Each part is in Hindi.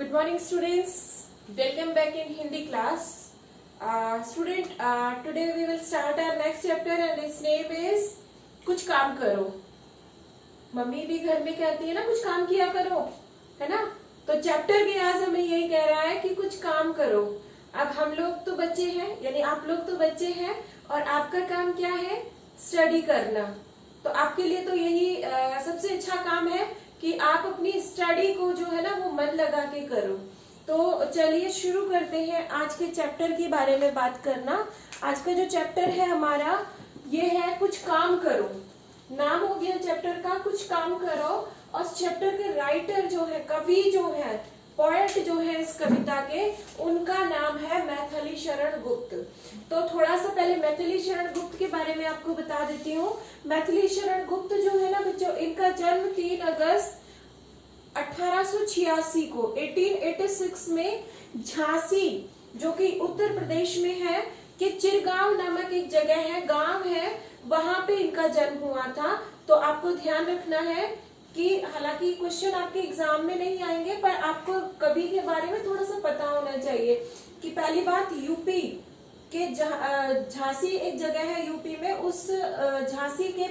Good morning, students. Welcome back in Hindi class. Today we will start our next chapter and its name is कुछ काम करो. मम्मी भी घर में कहती है ना कुछ काम किया करो, है ना. तो चैप्टर भी आज हमें यही कह रहा है कि कुछ काम करो. अब हम लोग तो बच्चे हैं, यानी आप लोग तो बच्चे हैं और आपका काम क्या है? स्टडी करना. तो आपके लिए तो यही सबसे अच्छा काम है कि आप अपनी स्टडी को जो है ना वो मन लगा के करो. तो चलिए शुरू करते हैं आज के चैप्टर के बारे में बात करना. आज का जो चैप्टर है हमारा ये है कुछ काम करो. नाम हो गया चैप्टर का कुछ काम करो. और चैप्टर के राइटर जो है, कवि जो है, पोएट जो है इस कविता के, उनका नाम है मैथिली शरण गुप्त. तो थोड़ा सा पहले मैथिली शरण गुप्त के बारे में आपको बता देती हूँ. मैथिली शरण गुप्त जो है ना बच्चों, इनका जन्म 3 अगस्त 1886 को 1886 में झांसी जो कि उत्तर प्रदेश में है कि चिरगांव नामक एक जगह है, गांव है, वहां पे इनका जन्म हुआ था. तो आपको ध्यान रखना है कि हालांकि क्वेश्चन आपके एग्जाम में नहीं आएंगे पर आपको कवि के बारे में थोड़ा सा पता होना चाहिए. कि पहली बात, यूपी के झांसी एक जगह है यूपी में, उस झांसी के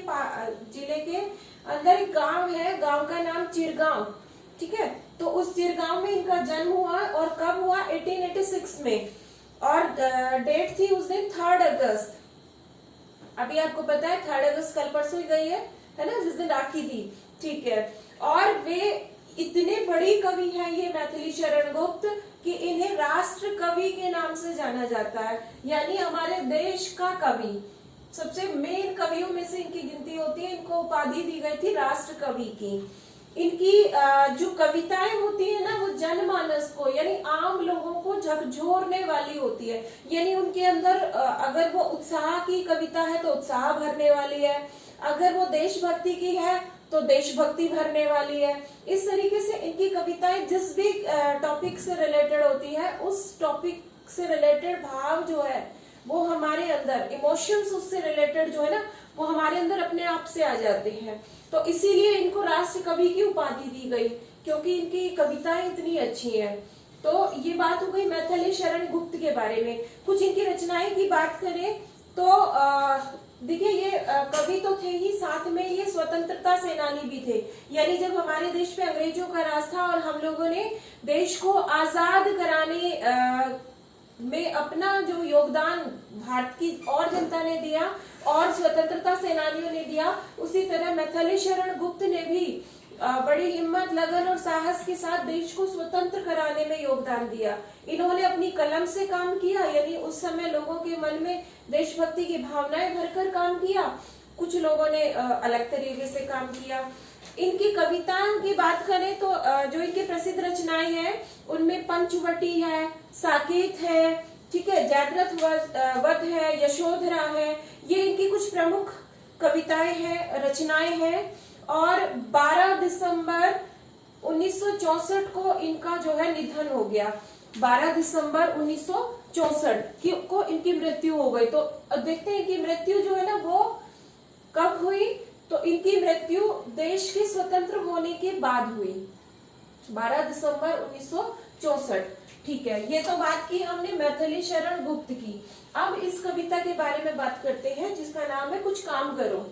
जिले के अंदर एक गांव है, गांव का नाम चिरगांव. ठीक है, तो उस चिरगांव में इनका जन्म हुआ. और कब हुआ? 1886 में. और डेट थी उस दिन 3 अगस्त. अभी आपको पता है 3 अगस्त कल परसों ही गई है ना, जिस दिन राखी थी. ठीक है. और वे इतने बड़ी कवि हैं ये मैथिली शरण गुप्त कि इन्हें राष्ट्र कवि के नाम से जाना जाता है. यानी हमारे देश का कवि, सबसे मेन कवियों में से इनकी गिनती होती है. इनको उपाधि दी गई थी राष्ट्र कवि की. इनकी जो कविताएं होती है ना वो जनमानस को, यानी आम लोगों को झकझोरने वाली होती है. यानी उनके अंदर अगर वो उत्साह की कविता है तो उत्साह भरने वाली है, अगर वो देशभक्ति की है तो देशभक्ति भरने वाली है. इस तरीके से इनकी कविताएं जिस भी टॉपिक से रिलेटेड होती है उस टॉपिक से रिलेटेड भाव जो है वो हमारे अंदर, इमोशंस उससे रिलेटेड जो है ना वो हमारे अंदर अपने आप से आ जाते हैं. तो इसीलिए इनको राष्ट्र कवि की उपाधि दी गई क्योंकि इनकी कविताएं इतनी अच्छी हैं. तो ये बात हो गई मैथिली शरण गुप्त के बारे में. कुछ इनकी रचनाएं की बात करें तो देखिए ये कवि तो थे ही, साथ में ये स्वतंत्रता सेनानी भी थे. यानी जब हमारे देश पे अंग्रेजों का राज था और हम लोगों ने देश को आजाद कराने में अपना जो योगदान भारत की और जनता ने दिया और स्वतंत्रता सेनानियों ने दिया, उसी तरह मैथिली शरण गुप्त ने भी बड़ी हिम्मत, लगन और साहस के साथ देश को स्वतंत्र कराने में योगदान दिया. इन्होंने अपनी कलम से काम किया, यानी उस समय लोगों के मन में देशभक्ति की भावनाएं भरकर काम किया. कुछ लोगों ने अलग तरीके से काम किया. इनकी कविताओं की बात करें तो जो इनकी प्रसिद्ध रचनाएं हैं उनमें पंचवटी है, साकेत है, ठीक है, जयद्रथ वध है, यशोधरा है. ये इनकी कुछ प्रमुख कविताएं हैं, रचनाएं हैं. और 12 दिसंबर 1964 को इनका जो है निधन हो गया. 12 दिसंबर 1964 को इनकी मृत्यु हो गई. तो देखते हैं कि मृत्यु जो है ना वो कब हुई. तो इनकी मृत्यु देश के स्वतंत्र होने के बाद हुई, 12 दिसंबर 1964. ठीक है, ये तो बात की हमने मैथिली शरण गुप्त की. अब इस कविता के बारे में बात करते हैं जिसका नाम है कुछ काम करो.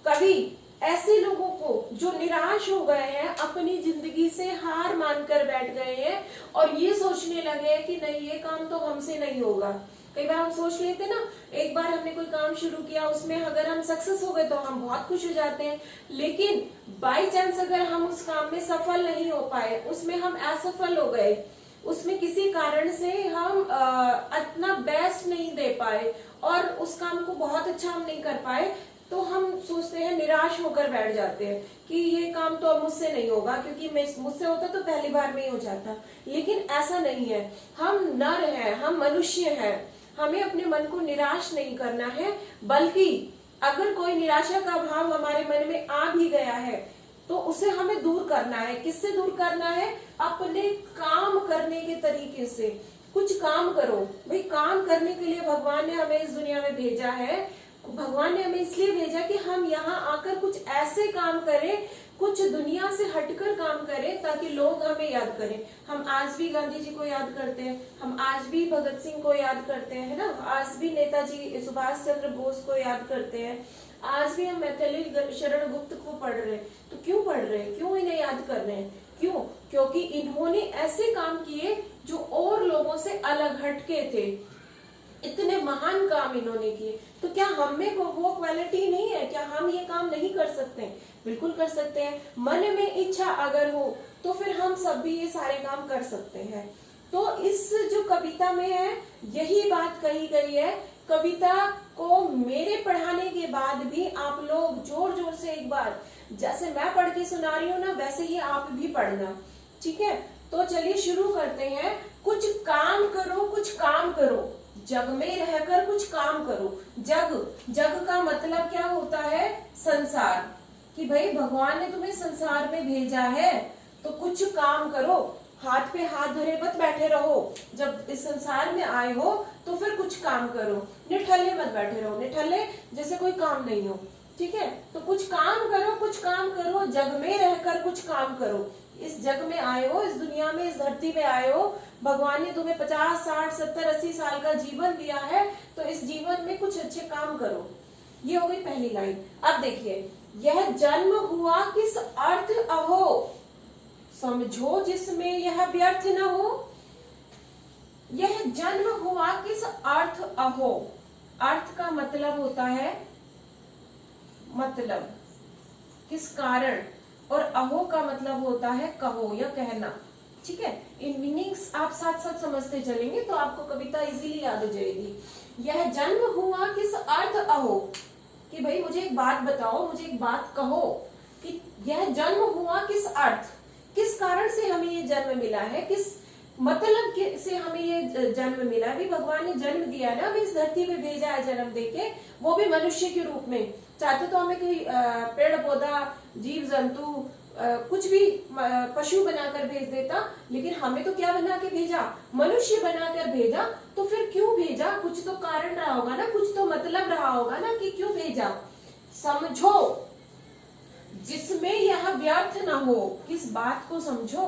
कवि ऐसे लोगों को जो निराश हो गए हैं, अपनी जिंदगी से हार मानकर बैठ गए हैं और ये सोचने लगे हैं कि नहीं ये काम तो हमसे नहीं होगा. कई बार हम सोच लेते ना, एक बार हमने कोई काम शुरू किया, उसमें अगर हम सक्सेस हो गए तो हम बहुत खुश हो जाते हैं. लेकिन बाई चांस अगर हम उस काम में सफल नहीं हो पाए, उसमें हम असफल हो गए, उसमें किसी कारण से हम अपना बेस्ट नहीं दे पाए और उस काम को बहुत अच्छा हम नहीं कर पाए, तो हम सोचते हैं, निराश होकर बैठ जाते हैं कि ये काम तो अब मुझसे नहीं होगा, क्योंकि मुझसे होता तो पहली बार में ही हो जाता. लेकिन ऐसा नहीं है. हम नर हैं, हम मनुष्य हैं, हमें अपने मन को निराश नहीं करना है. बल्कि अगर कोई निराशा का भाव हमारे मन में आ भी गया है तो उसे हमें दूर करना है. किससे दूर करना है? अपने काम करने के तरीके से. कुछ काम करो भाई. काम करने के लिए भगवान ने हमें इस दुनिया में भेजा है. भगवान ने हमें इसलिए भेजा कि हम यहाँ आकर कुछ ऐसे काम करें कुछ दुनिया से हटकर काम करें ताकि लोग हमें याद करें। हम आज भी गांधी जी को याद करते हैं, हम आज भी भगत सिंह को याद करते हैं, है ना, आज भी नेताजी सुभाष चंद्र बोस को याद करते हैं, आज भी हम मैथिली शरण गुप्त को पढ़ रहे हैं। तो क्यों पढ़ रहे हैं, क्यों इन्हें याद कर रहे हैं, क्यों? क्योंकि इन्होंने ऐसे काम किए जो और लोगों से अलग हटके थे, इतने महान काम इन्होंने किए। तो क्या हम में वो क्वालिटी नहीं है, क्या हम ये काम नहीं कर सकते? बिल्कुल कर सकते हैं। मन में इच्छा अगर हो तो फिर हम सब भी ये सारे काम कर सकते हैं। तो इस जो कविता में है यही बात कही गई है। कविता को मेरे पढ़ाने के बाद भी आप लोग जोर जोर से एक बार, जैसे मैं पढ़ के सुना रही हूँ ना, वैसे ही आप भी पढ़ना, ठीक है? तो चलिए शुरू करते हैं। कुछ काम करो, कुछ काम करो, जग में रहकर कुछ काम करो। जग, जग का मतलब क्या होता है? संसार। कि भाई भगवान ने तुम्हें संसार में भेजा है तो कुछ काम करो, हाथ पे हाथ धरे मत बैठे रहो। जब इस संसार में आए हो तो फिर कुछ काम करो, निठल्ले मत बैठे रहो, निठल्ले जैसे कोई काम नहीं हो, ठीक है? तो कुछ काम करो, कुछ काम करो, जग में रहकर कुछ काम करो। इस जग में आए हो, इस दुनिया में, इस धरती पे आए हो, भगवान ने तुम्हें 50, 60, 70, 80 साल का जीवन दिया है, तो इस जीवन में कुछ अच्छे काम करो। ये हो गई पहली लाइन। अब देखिए, यह जन्म हुआ किस अर्थ अहो, समझो जिसमें यह व्यर्थ न हो। यह जन्म हुआ किस अर्थ अहो, अर्थ का मतलब होता है मतलब, किस कारण, और अहो का मतलब होता है कहो या कहना, ठीक है? इन मीनिंग्स आप साथ साथ समझते चलेंगे तो आपको कविता इजीली याद हो जाएगी। यह जन्म हुआ किस अर्थ अहो, कि भाई मुझे एक बात बताओ, मुझे एक बात कहो कि यह जन्म हुआ किस अर्थ, किस कारण से हमें ये जन्म मिला है, किस मतलब से हमें ये जन्म मिला है। भी भगवान ने जन्म दिया है ना, हमें इस धरती पे भेजा है जन्म देके, वो भी मनुष्य के रूप में। चाहते तो हमें कोई पेड़ पौधा, जीव जंतु, कुछ भी पशु बनाकर भेज देता, लेकिन हमें तो क्या बना के भेजा? मनुष्य बनाकर भेजा। तो फिर क्यों भेजा? कुछ तो कारण रहा होगा ना, कुछ तो मतलब रहा होगा ना कि क्यों भेजा। समझो जिसमें यह व्यर्थ न हो, किस बात को समझो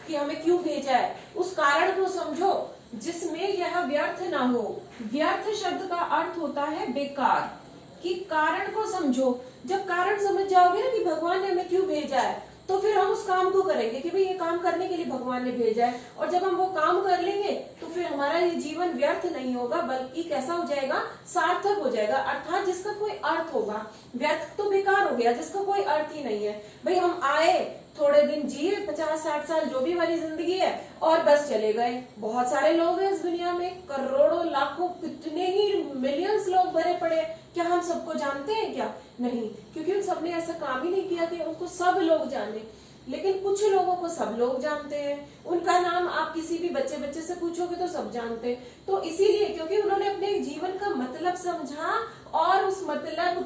कि हमें क्यों भेजा है, उस कारण को समझो जिसमें यह व्यर्थ ना हो। व्यर्थ शब्द का अर्थ होता है बेकार, कि कारण को समझो। जब कारण समझ जाओगे ना कि भगवान ने हमें क्यों भेजा है, तो फिर हम उस काम को करेंगे कि भाई ये काम करने के लिए भगवान ने भेजा है। और जब हम वो काम कर लेंगे तो फिर हमारा ये जीवन व्यर्थ नहीं होगा, बल्कि कैसा हो जाएगा? सार्थक हो जाएगा, अर्थात जिसका कोई अर्थ होगा। व्यर्थ तो बेकार हो गया, जिसका कोई अर्थ ही नहीं है। भाई हम आए, थोड़े दिन जिए, 50, 60 साल जो भी हमारी जिंदगी है, और बस चले गए। बहुत सारे लोग हैं इस दुनिया में, करोड़ों, लाखों, कितने ही मिलियंस लोग भरे पड़े। क्या हम सबको जानते हैं? क्या नहीं, क्योंकि उन सबने ऐसा काम ही नहीं किया कि उनको सब लोग जाने। लेकिन कुछ लोगों को सब लोग जानते हैं, उनका नाम आप किसी भी बच्चे से पूछोगे तो सब जानते हैं। तो इसीलिए, क्योंकि उन्होंने अपने जीवन का मतलब समझा और उस मतलब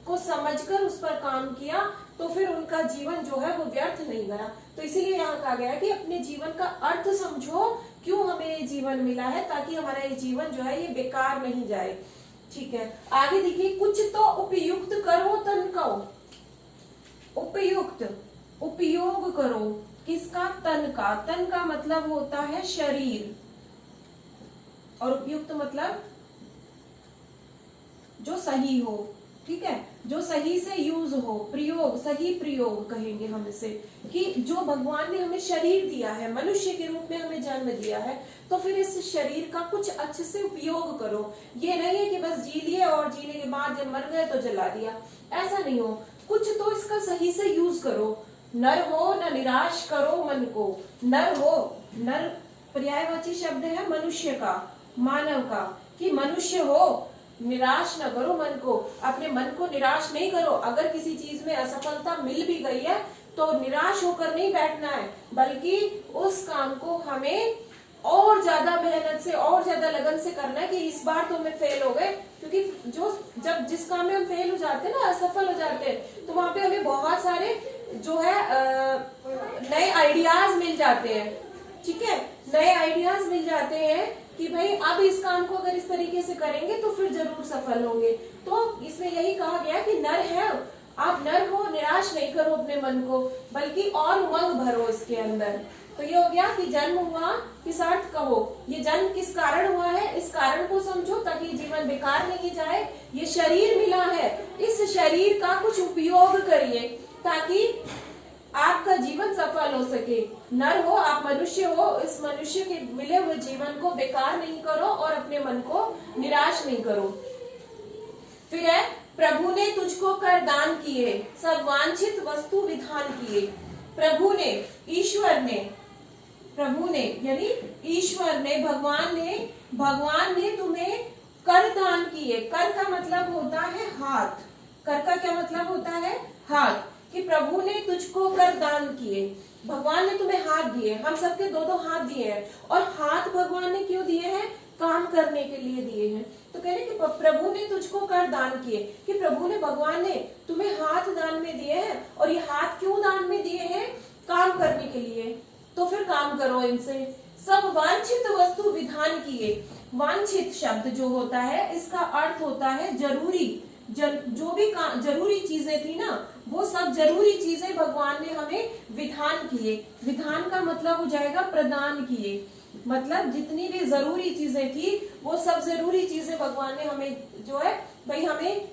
को समझकर उस पर काम किया, तो फिर उनका जीवन जो है वो व्यर्थ नहीं गया। तो इसीलिए यहाँ कहा गया कि अपने जीवन का अर्थ समझो, क्यों हमें ये जीवन मिला है, ताकि हमारा ये जीवन जो है ये बेकार नहीं जाए। ठीक है, आगे देखिए, कुछ तो उपयुक्त करो तन को। उपयुक्त, उपयोग करो किसका? तन का। तन का मतलब होता है शरीर, और उपयुक्त मतलब जो सही हो, ठीक है, जो सही से यूज हो, प्रयोग, सही प्रयोग कहेंगे हम इसे, कि जो भगवान ने हमें शरीर दिया है, मनुष्य के रूप में हमें जन्म दिया है, तो फिर इस शरीर का कुछ अच्छे से उपयोग करो। ये नहीं है कि बस जी लिए और जीने के बाद जब मर गए तो जला दिया, ऐसा नहीं हो। कुछ तो इसका सही से यूज करो। नर हो न निराश करो मन को। नर हो, नर पर्यायवाची शब्द है मनुष्य का, मानव का, कि मनुष्य हो, निराश न करो मन को। अपने मन को निराश नहीं करो। अगर किसी चीज में असफलता मिल भी गई है तो निराश होकर नहीं बैठना है, बल्कि उस काम को हमें और ज्यादा मेहनत से और ज्यादा लगन से करना है कि इस बार तो मैं फेल हो गए। क्योंकि जब जिस काम में हम फेल हो जाते हैं ना, असफल हो जाते हैं, तो वहां पे हमें बहुत सारे जो है नए आइडियाज मिल जाते हैं। ठीक है, नए आइडियाज मिल जाते हैं कि भाई अब इस काम को अगर इस तरीके से करेंगे तो फिर जरूर सफल होंगे। तो इसमें यही कहा गया कि नर है आप नर हो, निराश नहीं करो अपने मन को, बल्कि और उमंग भरो इसके अंदर। तो ये हो गया कि जन्म हुआ, किस अर्थ का हो, ये जन्म किस कारण हुआ है, इस कारण को समझो ताकि जीवन बेकार नहीं जाए। ये शरीर मिला है, इस शरीर का कुछ उपयोग करिए ताकि आपका जीवन सफल हो सके। नर हो, आप मनुष्य हो, इस मनुष्य के मिले हुए जीवन को बेकार नहीं करो और अपने मन को निराश नहीं करो। फिर है, प्रभु ने तुझको कर दान किए, सब वांछित वस्तु विधान किए। प्रभु ने, ईश्वर ने, प्रभु ने यानी ईश्वर ने, भगवान ने तुम्हें कर दान किए। कर का मतलब होता है हाथ। कर का क्या मतलब होता है? हाथ। कि प्रभु ने तुझको कर दान किए, भगवान ने तुम्हें हाथ दिए। हम सबके दो दो हाथ दिए हैं, और हाथ भगवान ने क्यों दिए हैं? काम करने के लिए दिए हैं। तो कह रहे कि प्रभु ने तुझको कर दान किए, कि प्रभु ने, भगवान ने तुम्हें हाथ दान में दिए हैं। और ये हाथ क्यों दान में दिए हैं? काम करने के लिए। तो फिर काम करो इनसे। सब वांछित वस्तु विधान किए। वांछित शब्द जो होता है, इसका अर्थ होता है जरूरी। जो भी जरूरी चीजें थी ना, वो सब जरूरी चीजें भगवान ने हमें विधान किए। विधान का मतलब हो जाएगा प्रदान किए। मतलब जितनी भी जरूरी चीजें थी, वो सब जरूरी चीजें भगवान ने हमें, जो है भाई, हमें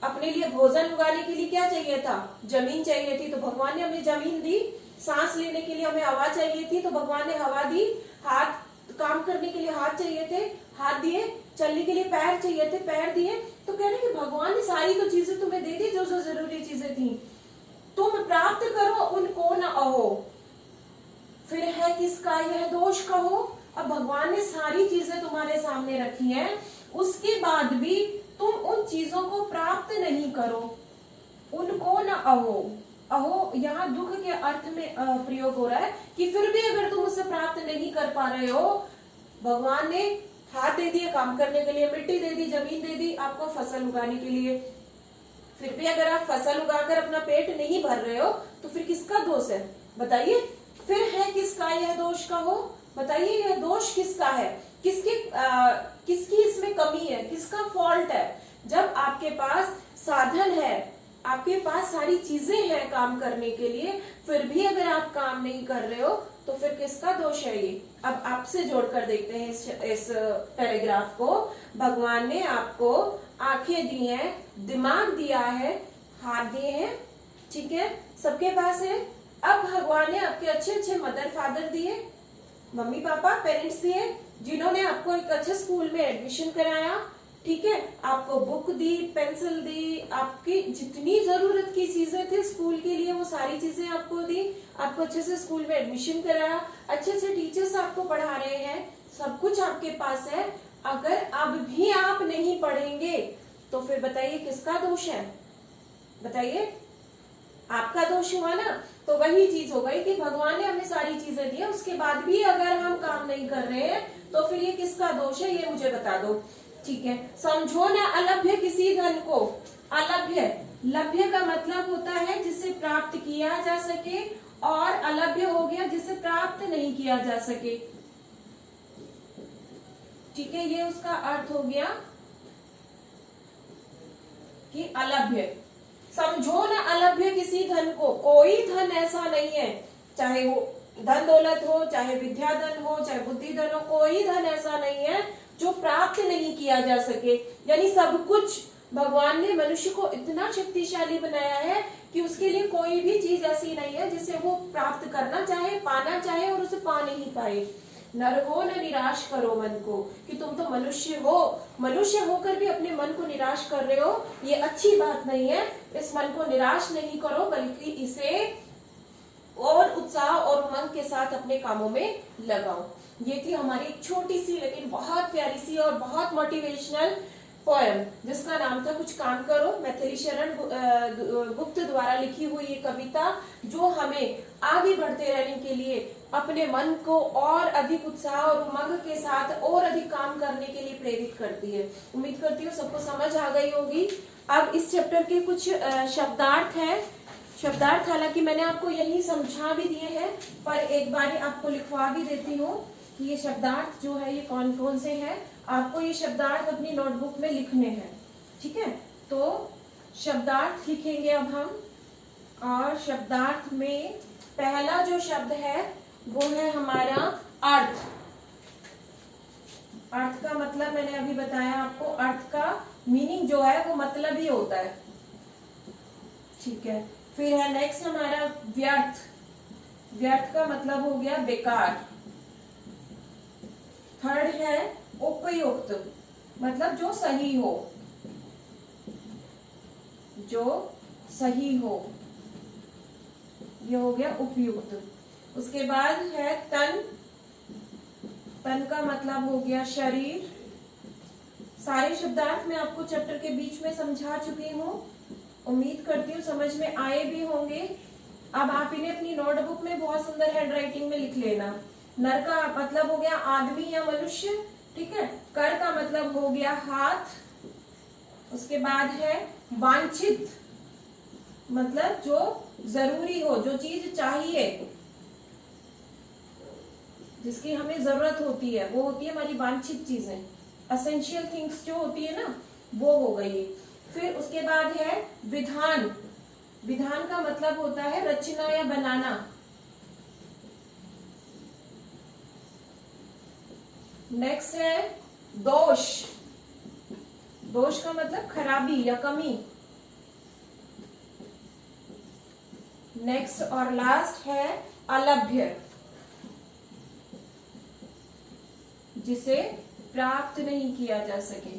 अपने लिए भोजन उगाने के लिए क्या चाहिए था? जमीन चाहिए थी, तो भगवान ने हमें जमीन दी। सांस लेने के लिए हमें हवा चाहिए थी, तो भगवान ने हवा दी। हाथ, काम करने के लिए हाथ चाहिए थे, हाथ दिए। चलने के लिए पैर चाहिए थे, पैर दिए। तो कह रहे कि भगवान ने सारी तो चीजें तुम्हें दे दी, जो जो जरूरी चीजें थी। तुम प्राप्त करो उनको न अहो। फिर है किसका यह दोष कहो? अब भगवान ने सारी चीजें तुम्हारे सामने रखी हैं, उसके बाद भी तुम उन चीजों को प्राप्त नहीं करो। उनको न अहो। अहो यहाँ दुख के अर्थ में प्रयोग हो रहा है कि फिर भी अगर तुम उसे प्राप्त नहीं कर पा रहे हो, भगवान ने हाथ दे दिए काम करने के लिए, मिट्टी दे दी, जमीन दे दी आपको फसल उगाने के लिए, फिर भी अगर आप फसल उगाकर अपना पेट नहीं भर रहे हो, तो फिर किसका दोष है? बताइए। फिर है किसका यह दोष का हो? बताइए, यह दोष किसका है? किसकी इसमें कमी है? किसका फॉल्ट है? जब आपके पास साधन है, आपके पास सारी चीजें हैं काम करने के लिए, फिर भी अगर आप काम नहीं कर रहे हो, तो फिर किसका दोष है ये? अब आपसे जोड़कर देखते हैं इस पैराग्राफ को। भगवान ने आपको आंखें दी हैं, दिमाग दिया है, हाथ दिए हैं, ठीक है, सबके पास है। अब भगवान ने आपके अच्छे अच्छे मदर फादर दिए, मम्मी पापा, पेरेंट्स दिए, जिन्होंने आपको एक अच्छे स्कूल में एडमिशन कराया, ठीक है, आपको बुक दी, पेंसिल दी, आपकी जितनी जरूरत की चीजें थी स्कूल के लिए, वो सारी चीजें आपको दी, आपको अच्छे से स्कूल में एडमिशन कराया, अच्छे अच्छे टीचर्स आपको पढ़ा रहे हैं, सब कुछ आपके पास है। अगर अब भी आप नहीं पढ़ेंगे, तो फिर बताइए किसका दोष है? बताइए, आपका दोष हुआ ना। तो वही चीज हो गई कि भगवान ने हमें सारी चीजें दी, उसके बाद भी अगर हम काम नहीं कर रहे हैं, तो फिर ये किसका दोष है? ये मुझे बता दो, ठीक है। समझो ना अलभ्य किसी धन को। अलभ्य, लभ्य का मतलब होता है जिसे प्राप्त किया जा सके, और अलभ्य हो गया जिसे प्राप्त नहीं किया जा सके, ठीक है, ये उसका अर्थ हो गया कि अलभ्य। समझो ना अलभ्य किसी धन को। कोई धन ऐसा नहीं है, चाहे वो धन दौलत हो, चाहे विद्या धन हो, चाहे बुद्धि धन हो, कोई धन ऐसा नहीं है जो प्राप्त नहीं किया जा सके। यानी सब कुछ भगवान ने मनुष्य को इतना शक्तिशाली बनाया है कि उसके लिए कोई भी चीज ऐसी नहीं है जिसे वो प्राप्त करना चाहे, पाना चाहे और उसे पा नहीं पाए। नर हो न निराश करो मन को, कि तुम तो मनुष्य हो, मनुष्य होकर भी अपने मन को निराश कर रहे हो, ये अच्छी बात नहीं है। इस मन को निराश नहीं करो, बल्कि इसे और उत्साह और उमंग के साथ अपने कामों में लगाओ। ये थी हमारी एक छोटी सी लेकिन बहुत प्यारी सी और बहुत मोटिवेशनल पोएम, जिसका नाम था कुछ काम करो। मैथिली शरण गुप्त द्वारा लिखी हुई ये कविता, जो हमें आगे बढ़ते रहने के लिए, अपने मन को और अधिक उत्साह और उमंग के साथ और अधिक काम करने के लिए प्रेरित करती है। उम्मीद करती हूँ सबको समझ आ गई होगी। अब इस चैप्टर के कुछ शब्दार्थ हैं। शब्दार्थ हालांकि मैंने आपको यही समझा भी दिए हैं, पर एक बार आपको लिखवा भी देती हूँ कि ये शब्दार्थ जो है ये कौन कौन से हैं। आपको ये शब्दार्थ अपनी नोटबुक में लिखने हैं, ठीक है। तो शब्दार्थ लिखेंगे अब हम। और शब्दार्थ में पहला जो शब्द है वो है हमारा अर्थ। अर्थ का मतलब मैंने अभी बताया आपको, अर्थ का मीनिंग जो है वो मतलब ही होता है। ठीक है, फिर है नेक्स्ट हमारा व्यर्थ। व्यर्थ का मतलब हो गया बेकार। थर्ड है उपयुक्त, मतलब जो सही हो, जो सही हो, ये हो गया उपयुक्त। उसके बाद है तन। तन का मतलब हो गया शरीर। सारे शब्दार्थ मैं आपको चैप्टर के बीच में समझा चुकी हूँ, उम्मीद करती हूँ समझ में आए भी होंगे। अब आप इन्हें अपनी नोटबुक में बहुत सुंदर हैंडराइटिंग में लिख लेना। नर का मतलब हो गया आदमी या मनुष्य, ठीक है। कर का मतलब हो गया हाथ। उसके बाद है वांछित, मतलब जो जरूरी हो, जो चीज चाहिए, जिसकी हमें जरूरत होती है, वो होती है हमारी वांछित चीजें, एसेंशियल थिंग्स जो होती है ना, वो हो गई। फिर उसके बाद है विधान। विधान का मतलब होता है रचना या बनाना। नेक्स्ट है दोष। दोष का मतलब खराबी या कमी। नेक्स्ट और लास्ट है अलभ्य, जिसे प्राप्त नहीं किया जा सके,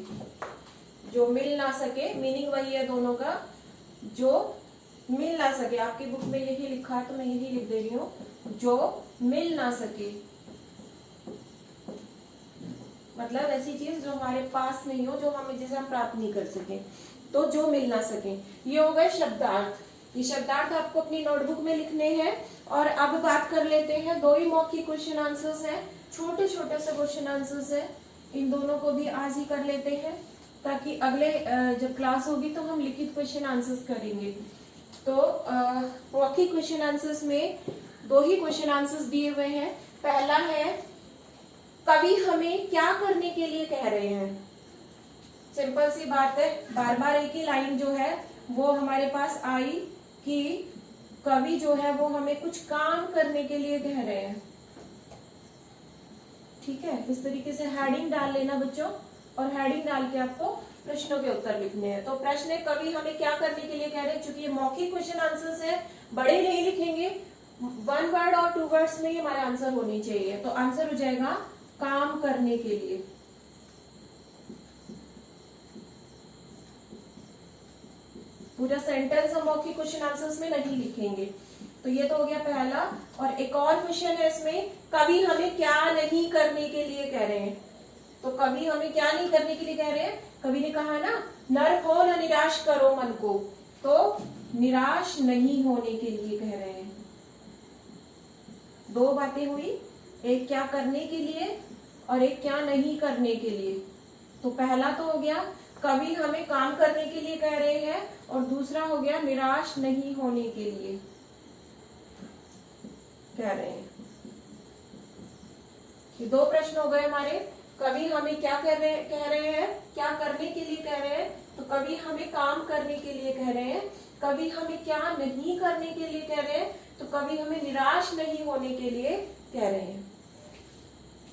जो मिल ना सके। मीनिंग वही है दोनों का, जो मिल ना सके। आपकी बुक में यही लिखा है तो मैं यही लिख दे रही हूँ, जो मिल ना सके, मतलब ऐसी चीज जो हमारे पास नहीं हो, जो हमें जिसे हम प्राप्त नहीं कर सके, तो जो मिल ना सके। ये हो गए शब्दार्थ। ये शब्दार्थ आपको अपनी नोटबुक में लिखने हैं। और अब बात कर लेते हैं, दो ही मौखिक क्वेश्चन आंसर्स हैं, छोटे छोटे से क्वेश्चन आंसर्स है। इन दोनों को भी आज ही कर लेते हैं, ताकि अगले जब क्लास होगी तो हम लिखित क्वेश्चन आंसर्स करेंगे। तो मौखिक क्वेश्चन आंसर्स में दो ही क्वेश्चन आंसर्स दिए हुए हैं। पहला है कवि हमें क्या करने के लिए कह रहे हैं। सिंपल सी बात है, बार बार एक ही लाइन जो है वो हमारे पास आई कि कवि जो है वो हमें कुछ काम करने के लिए कह रहे हैं। ठीक है, इस तरीके से हेडिंग डाल लेना बच्चों, और हेडिंग डाल के आपको प्रश्नों के उत्तर लिखने हैं। तो प्रश्न है कवि हमें क्या करने के लिए कह रहे हैं। चूंकि ये मौखिक क्वेश्चन आंसर्स है, बड़े नहीं लिखेंगे, 1 वर्ड और 2 वर्ड्स में ही हमारा आंसर होनी चाहिए। तो आंसर हो जाएगा काम करने के लिए। पूरा सेंटेंस हम मौखिक क्वेश्चन आंसर्स में नहीं लिखेंगे। तो ये तो हो गया पहला। और एक और क्वेश्चन है इसमें, कवि हमें क्या नहीं करने के लिए कह रहे हैं। तो कवि हमें क्या नहीं करने के लिए कह रहे हैं। कवि ने कहा ना, नर हो न निराश करो मन को, तो निराश नहीं होने के लिए कह रहे हैं। दो बातें हुई, एक क्या करने के लिए और एक क्या नहीं करने के लिए। तो पहला तो हो गया कवि हमें काम करने के लिए कह रहे हैं, और दूसरा हो गया निराश नहीं होने के लिए कह रहे हैं। ये दो प्रश्न हो गए हमारे। कवि हमें क्या कह रहे हैं, क्या करने के लिए कह रहे हैं। तो कवि हमें काम करने के लिए कह रहे हैं। कवि हमें क्या नहीं करने के लिए कह रहे हैं। तो कवि हमें निराश नहीं होने के लिए कह रहे हैं।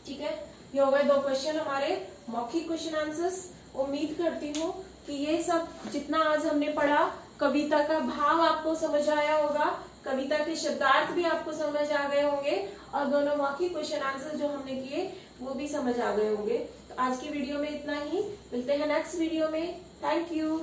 ठीक है, ये हो गए दो क्वेश्चन हमारे मौखिक क्वेश्चन आंसर्स। उम्मीद करती हूँ कि ये सब जितना आज हमने पढ़ा, कविता का भाव आपको समझ आया होगा, कविता के शब्दार्थ भी आपको समझ आ गए होंगे, और दोनों मौखिक क्वेश्चन आंसर जो हमने किए वो भी समझ आ गए होंगे। तो आज की वीडियो में इतना ही, मिलते हैं नेक्स्ट वीडियो में। Thank you.